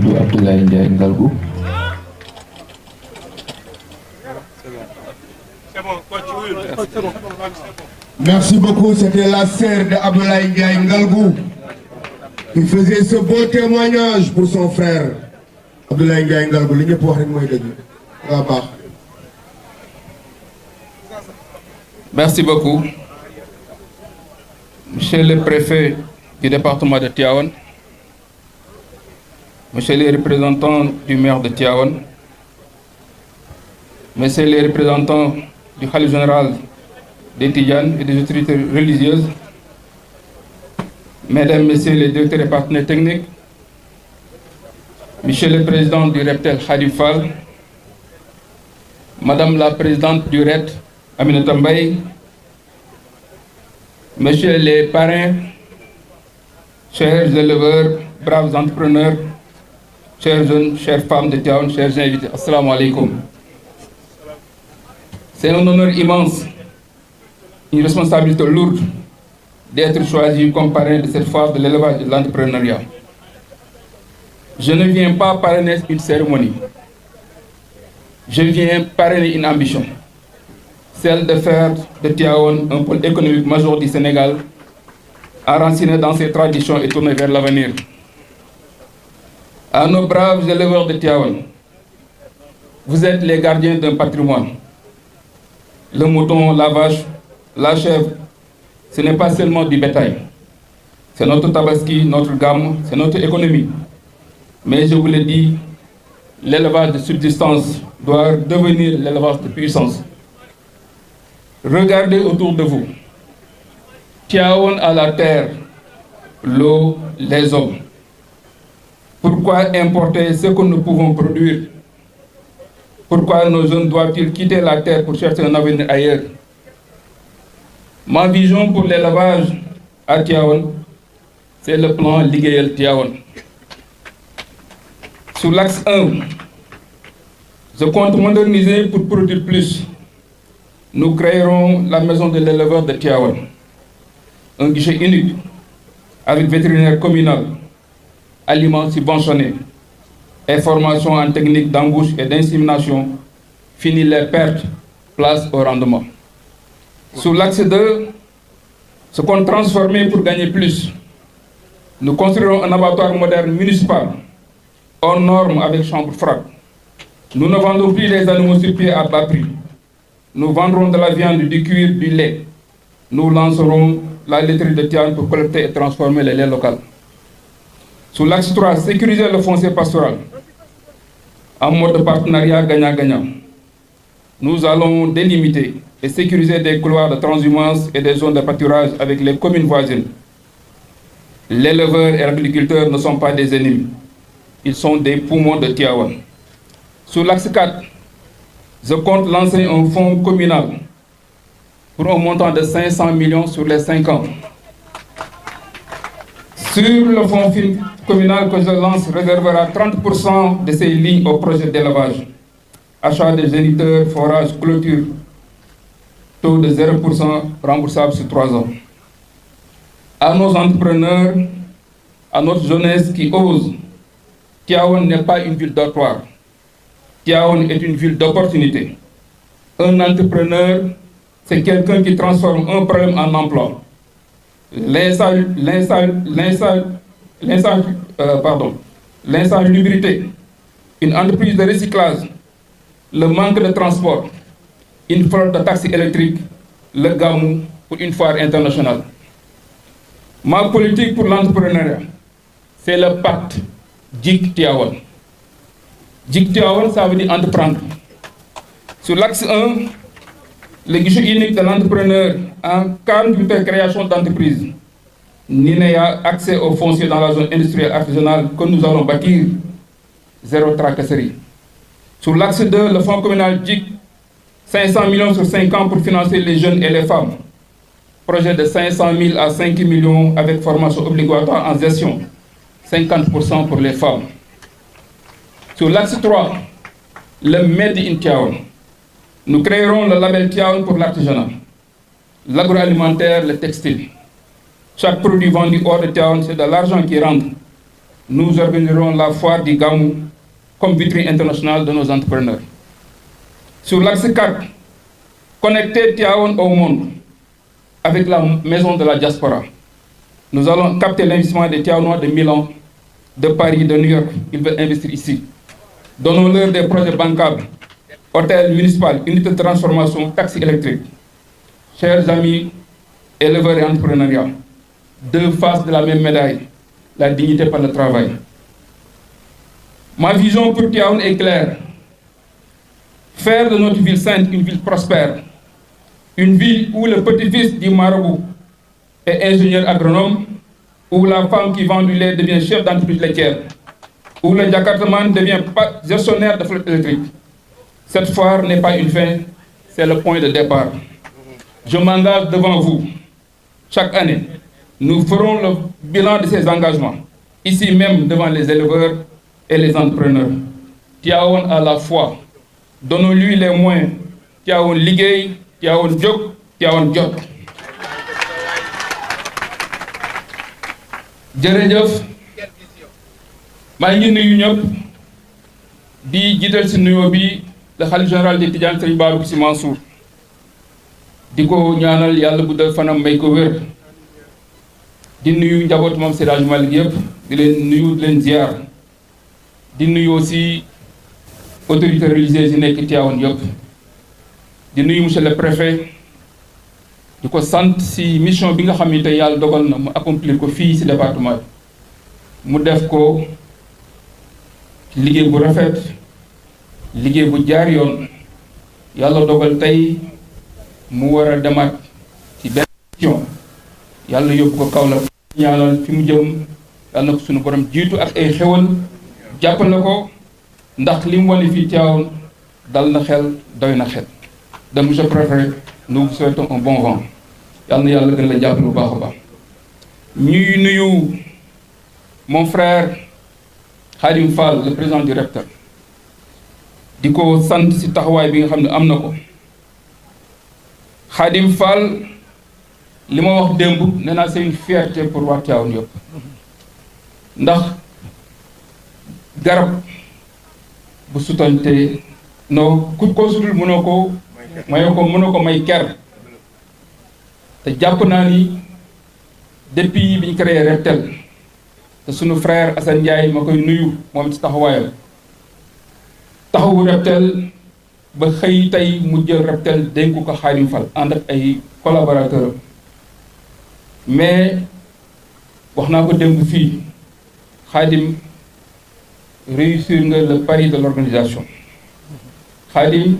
tudd Abdoulaye Ndiaye Ngalgou. Merci beaucoup, c'était la sœur de Abdoulaye Ndiaye Ngalgou qui faisait ce beau témoignage pour son frère Abdoulaye Ndiaye Ngalgou. Li ñëpp wax rek mooy dëgg. Waa baax. Merci beaucoup. Monsieur le préfet du département de Tivaouane, monsieur les représentants du maire de Tivaouane, monsieur les représentants du khalife général des Tidjanes et des autorités religieuses, mesdames, messieurs les directeurs et partenaires techniques, monsieur le président du REPTEL Khadim Fall, madame la présidente du RET Aminata Mbaye, messieurs les parrains, chers éleveurs, braves entrepreneurs, chers jeunes, chères femmes de Tivaouane, chers invités, assalamu alaikum. C'est un honneur immense, une responsabilité lourde d'être choisi comme parrain de cette phase de l'élevage et de l'entrepreneuriat. Je ne viens pas parrainer une cérémonie, je viens parrainer une ambition, celle de faire de Tivaouane un pôle économique majeur du Sénégal, enraciné dans ses traditions et tourné vers l'avenir. À nos braves éleveurs de Tivaouane, vous êtes les gardiens d'un patrimoine. Le mouton, la vache, la chèvre, ce n'est pas seulement du bétail. C'est notre tabaski, notre gamme, c'est notre économie. Mais je vous l'ai dit, l'élevage de subsistance doit devenir l'élevage de puissance. Regardez autour de vous. Tivaouane a la terre, l'eau, les hommes. Pourquoi importer ce que nous pouvons produire? Pourquoi nos jeunes doivent-ils quitter la terre pour chercher un avenir ailleurs? Ma vision pour l'élevage à Tivaouane, c'est le plan Liggéeyal Tivaouane. Sur l'axe 1, je compte moderniser pour produire plus. Nous créerons la maison de l'éleveur de Tivaouane, un guichet unique avec vétérinaire communal, aliments subventionnés, et formation en technique d'embauche et d'insémination, fini les pertes, place au rendement. Sur l'axe 2, ce qu'on transformer pour gagner plus. Nous construirons un abattoir moderne municipal, hors normes avec chambre froide. Nous ne vendons plus les animaux sur pied à bas prix. Nous vendrons de la viande, du cuir, du lait. Nous lancerons la laiterie de Tivaouane pour collecter et transformer les laits locaux. Sous l'axe 3, sécuriser le foncier pastoral en mode de partenariat gagnant-gagnant. Nous allons délimiter et sécuriser des couloirs de transhumance et des zones de pâturage avec les communes voisines. L'éleveur et l'agriculteur ne sont pas des ennemis. Ils sont des poumons de Tivaouane. Sous l'axe 4, je compte lancer un fonds communal pour un montant de 500 millions sur les 5 ans. Sur le fonds communal que je lance réservera 30% de ces lignes au projet d'élevage. Achat de géniteurs, forage, clôture, taux de 0% remboursable sur 3 ans. À nos entrepreneurs, à notre jeunesse qui ose, Tivaouane n'est pas une ville dortoir. Tivaouane est une ville d'opportunité. Un entrepreneur, c'est quelqu'un qui transforme un problème en emploi. L'insalubrité, une entreprise de recyclage, le manque de transport, une flotte de taxis électriques, le gamou pour une foire internationale. Ma politique pour l'entrepreneuriat, c'est le pacte Jik Tivaouane. Jik Tivaouane, ça veut dire entreprendre. Sur l'axe 1, le guichet unique de l'entrepreneur en 48 heures création d'entreprise. NINEA, accès au foncier dans la zone industrielle artisanale que nous allons bâtir, zéro tracasserie. Sur l'axe 2, le fonds communal JIC, 500 millions sur 5 ans pour financer les jeunes et les femmes. Projet de 500 000 à 5 millions avec formation obligatoire en gestion, 50% pour les femmes. Sur l'axe 3, le Made in Tivaouane. Nous créerons le label Tivaouane pour l'artisanat, l'agroalimentaire, le textile. Chaque produit vendu hors de Tivaouane, c'est de l'argent qui rentre nous organiserons la foire du Gamou comme vitrine internationale de nos entrepreneurs. Sur l'axe 4, connecter Tivaouane au monde avec la maison de la diaspora. Nous allons capter l'investissement des Tivaouanois de Milan, de Paris, de New York. Ils veulent investir ici. Donnons-leur des projets bancables, hôtels municipaux, unités de transformation, taxis électriques. Chers amis, éleveurs et entrepreneuriat, deux faces de la même médaille, la dignité par le travail. Ma vision pour Tivaouane est claire. Faire de notre ville sainte une ville prospère, une ville où le petit-fils du marabout est ingénieur agronome, où la femme qui vend du lait devient chef d'entreprise laitière, où le Jakartaman devient gestionnaire de flotte électrique. Cette foire n'est pas une fin, c'est le point de départ. Je m'engage devant vous. Chaque année, nous ferons le bilan de ces engagements, ici même devant les éleveurs et les entrepreneurs. Tivaouane a la foi. Donnons-lui les moyens. Tivaouane liggéey, Tivaouane jóg, Tivaouane jot. jërëjëf maa ngi nuyu ñëpp di jiital ci nuyoo bi le khalife général des Tidianes Serigne Babacar Sy Mansour di ko ñaanal yàlla bu dal fanam may ko wér di nuyu njabootu moom Seydi Hadji Malick yëpp di leen nuyu di leen ziar di nuyu aussi autorités religieuses yi nekk Tivaouane yëpp di nuyu monsieur le préfet di ko sant ci mission bi nga xam ne tey yàlla dogal na mu accomplir ko fii ci département bi mu def ko liggéey bu rafet liggéey bu jaar yoon yàlla dogal tey mu war a demaat ci benn mission yàlla yóbbu ko Kaolack ñaanal fi mu jëm yàlla na ko suñu borom jiitu ak ay xewal jàppale ko ndax li mu wane fii Tivaouane dal na xel doy na xel donc monsieur le préfet nous vous souhaitons un bon vent yàlla na yàlla gën la jàppale bu baax a baax ñuy nuyu mon frère Khadim Fall le président du recteur di ko sant ci taxawaay bi nga xam ne am na ko Khadim Fall li ma wax démb nee naa c'est une fierté pour waa Tivaouane yëpp ndax garab bu sutante non ku ko sutul mënoo ko may ker te jàpp naa ni depuis bi ñu créé Reptel te sunu frère Assane Ndiaye ma koy nuyu moom ci taxawaayam taxawu Reptel ba xëy tey mu jël Reptel dénku ko Khadim Fall ànd ak ay collaborateurs mais wax naa ko démb fii Khadim réussir nga le pari de l'organisation Khadim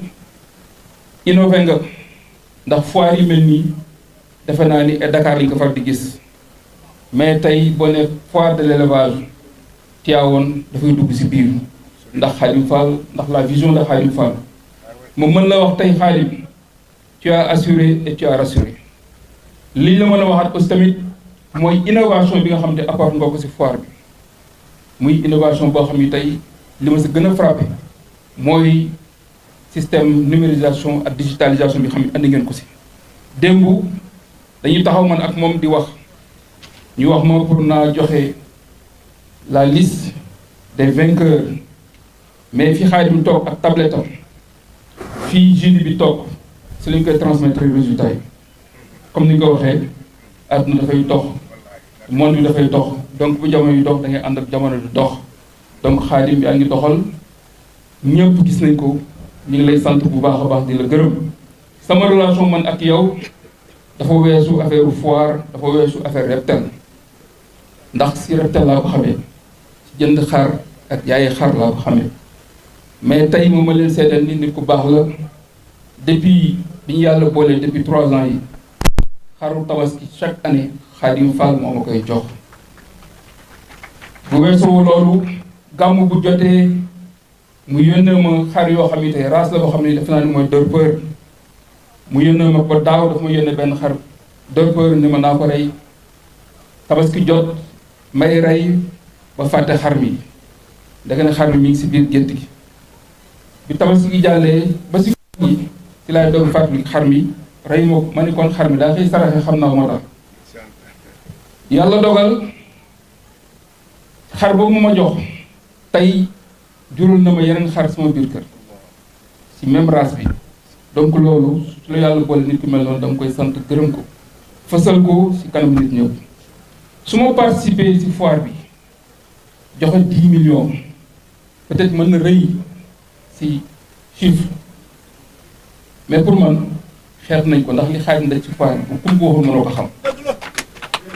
innové nga ndax foire yi mel nii defe naa ni et Dakar lañ ko far di gis mais tey boo ne foire de l'élevage Tivaouane dafay dugg ci biir ndax Khadim Fall ndax la vision de Khadim Fall moom mën la wax tey Khadim tu as assuré et tu as rassuré li la mën a waxaat aussi tamit mooy innovation bi nga xam ne apporte nga ko ci foire bi muy innovation boo xam ne tey li ma ci gën a frappé mooy système numérisation ak digitalisation bi xam ne andi ngeen ko ci démb dañuy taxaw man ak moom di wax ñu wax ma pour naa joxe la liste des vainqueurs mais fi Khadim toog ak tablette am fii jury bi toog si lañ koy transmettre résultat yi comme ni nga ko waxee àdduna dafay dox monde bi dafay dox donc bu jamono yi dox da ngay ànd ak jamono di dox donc Khadim yaa ngi doxal ñëpp gis nañ ko ñu ngi lay sant bu baax a baax di la gërëm sama relation man ak yow dafa weesu affaire foire dafa weesu affaire Reptel ndax si Reptel laa ko xamee ci jënd xar ak yaayi xar laa ko xamee mais tey moom ma leen seetal ni nit ku baax la depuis bi ñu yàlla boolee depuis 3 ans yi xaru tabaski chaque année Khadim Fall moo ma koy jox bu weesoo loolu gàmmu bu jotee mu yónnee ma xar yoo xam ne tey race la boo xam ne def naa ni mooy Dorpeur mu yónnee ma ba daaw dafa ma yónnee benn xar Dorpeur ni ma naa ko rey tabaski jot may rey ba fàtte xar mi ndeke ne xar mi ngi si biir gétt gi bi tabaski gi jàllee ba si gi ci laay doog fàttali xar mi rey ma ko ma ni kon xar mi daa xëy saraxe xam naa moo tax yàlla dogal xar boobu ma jox tey jural na ma yeneen xar sama biir kër ci même race bi donc loolu su la yàlla boole nit ku mel noonu dama koy sant gërëm ko fësal ko ci kanam nit ñëpp su ma participer ci foire bi joxe 10 millions peut-être mën na rëy ci chiffre mais pour man xeet nañ ko ndax li xaaj ndax ci foire bi ku mu ko waxul mënoo ko xam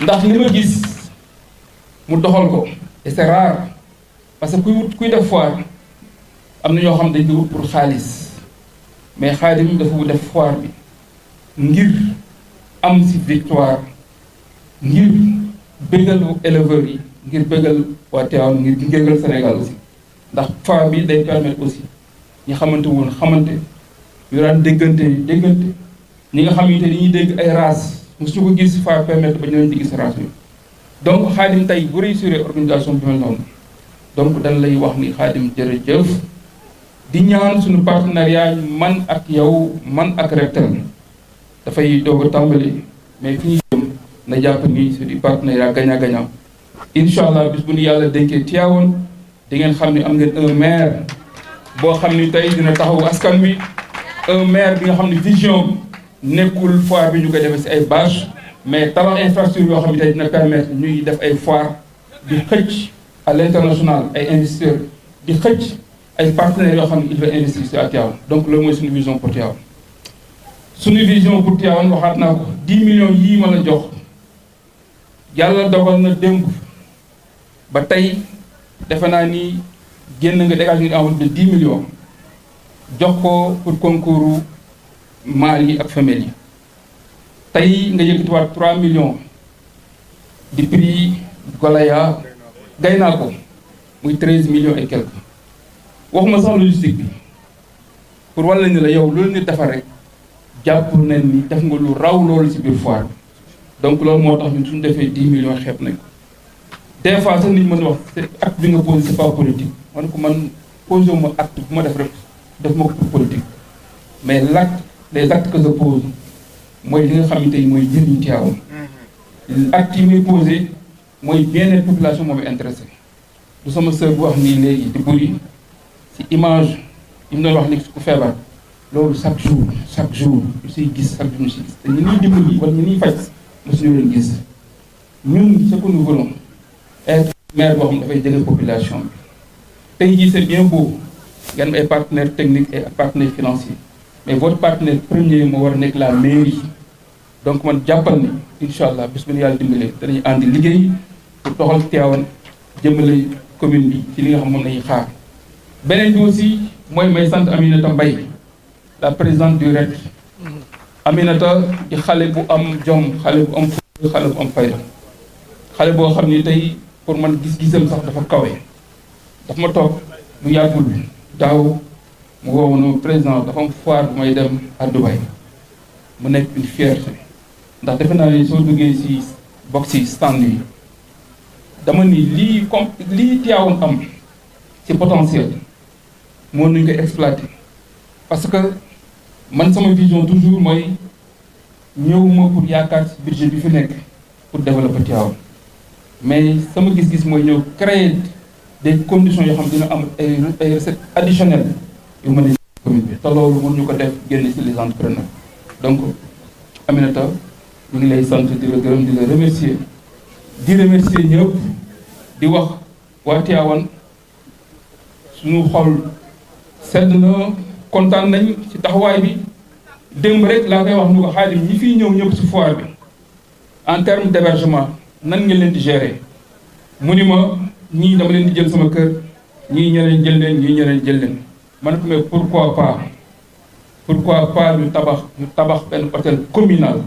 ndax li ma gis mu doxal ko et c'est rare parce que kuy def foire am na ñoo xam dañ ko wut pour xaalis mais Khadim dafa def foire bi ngir am ci victoire ngir bégal éleveurs yi ngir bégal waa Tivaouane ngir bégal Sénégal aussi ndax foire bi day permettre aussi ñi xamante woon xamante ñu daan déggante ñi nga xamante ni ñuy dégg ay race mosu ko gis foire permettre ba ñu leen di gis race bi donc Khadim tey bu réussir organisation bi mel noonu donc dañ lay wax ni Khadim jërëjëf di ñaan suñu partenariat man ak yow man ak Rectel dafay doog a tàmbali mais fi ñu jëm na jàpp ni c'est du partenariat gagnant-gagnant incha allah bis bu ñu yàlla dénkee Tivaouane di ngeen xam ne am ngeen un maire boo xam ni tey dina taxawu askan wi un maire bi nga xam ne vision nekkul foire bi ñu koy defee ci ay bâche mais tabax infrastructure yoo xam ne tey dina permettre ñuy def ay foire di xëcc à l'international ay investisseurs di xëcc ay partenaires yoo xam ne il va investir ci à Tivaouane donc loolu mooy suñu vision pour Tivaouane suñu vision pour Tivaouane waxaat naa ko 10 millions yii ma la jox yàlla dogal na démb ba tey defe naa ni génn nga dégage nga enveloppe de 10 millions jox ko pour concours mâles yi ak femelles yi tey nga yëkkatiwaat 3 millions di prix Golaya gay naa ko muy 13 millions et quelques waxuma sax logistique bi pour wàll ni la yow loolu nit defar rek jàpp nañ ni def nga lu raw loolu ci biir foire bi donc loolu moo tax ñun suñu defee 10 millions xeeb nañ ko des fois sax nit mën a wax c'est acte bi nga posé c'est pas politique man ko man posé ma acte bu ma def rek def ma ko pour politique mais les actes que je pose mooy li nga xamante ni mooy jëriñ Tivaouane acte yi muy posé mooy bien-être population moo may intéressé du sama sœur bu wax nii léegi di bëri ci image yi mu doon wax léegi ku feebar loolu chaque jour ñu siy gis chaque jour ñu siy gis te ñu niy dimbali wala ñu niy faj mosuñu leen gis ñun ce que nous voulons être maire boo xam ne dafay jege population bi tey jii c'est bien beau ngeen ay partenaires techniques et partenaires financiers mais votre partenaire premier moo war a nekk la mairie donc man jàppal ni incha allah bis bu ñu yàlla dimbalee danañu àndi liggéey pour doxal Tivaouane jëmale commune bi ci li nga xam moom lañuy xaar beneen bi aussi mooy may sant Aminata Mbaye la présidente du REC Aminata di xale bu am jom xale bu am fulla xale bu am fayda xale boo xam ni tey pour man gis-gisam sax dafa kawe dafa ma toog lu yàggul daaw mu woowu no président dafa am foire bu may dem à Dubaï mu nekk une fierté ndax defe naa ne soo duggee ci box yi stand yi dama ni lii Tivaouane am ci potentiel moo nuñ ko exploiter parce que man sama vision toujours mooy ñëwuma pour yaakaar ci budget bi fi nekk pour développer Tivaouane mais sama gis-gis mooy ñëw créer des conditions yoo xam dina am ay recettes additionnelles yu mën a commune bi te loolu mën ñu ko def génn ci les entrepreneurs donc Aminata ñu ngi lay sant di la gërëm di la remercier ñëpp di wax waa Tivaouane suñu xol sedd na kontaan nañ ci taxawaay bi démb rek laa koy wax ni ko Khadim ñi fiy ñëw ñëpp ci foire bi en terme d'hébergement nan ngeen leen di gérer mu ni ma ñii dama leen di jël sama kër ñii ñeneen jël leen ñii ñeneen jël leen man ko mais pourquoi pas ñu tabax benn hôtel communal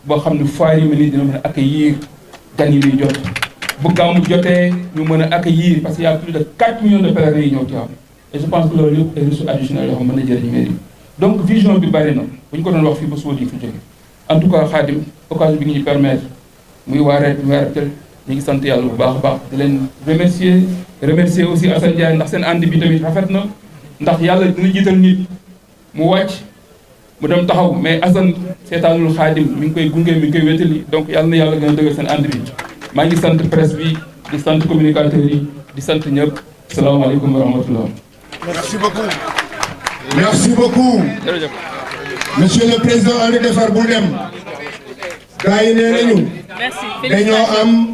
boo xam ne foire yi mel ni dina mën a accueillir gan yi ñuy jot bu gàmmu jotee ñu mën a accueillir parce qu'il y a plus de 4 millions de pèlerins yi ñëw Tivaouane et je pense que loolu yëpp ay ressources additionnelles yoo xam mën na jëriñ mairie donc vision bi bari na bu ñu ko doon wax fii ba suba di fi jóge en tout cas Khadim occasion bi ñu permettre muy waa Rectel ñu ngi sant yàlla bu baax a baax di leen remercier aussi Assane Ndiaye ndax seen ànd bi tamit rafet na ndax yàlla dina jiital nit mu wàcc mu dem taxaw mais Assane seetaanul Khadim mi ngi koy gunge mi ngi koy wétali donc yàlla na yàlla gën a dëggal seen ànd bi maa ngi sant presse bi di sant communicateurs yi di sant ñëpp salaamaaleykum wa rahmatullah. Merci beaucoup. Merci beaucoup. jërëjëf. Monsieur le président André Defar bul dem. gars yi nee nañu. dañoo am.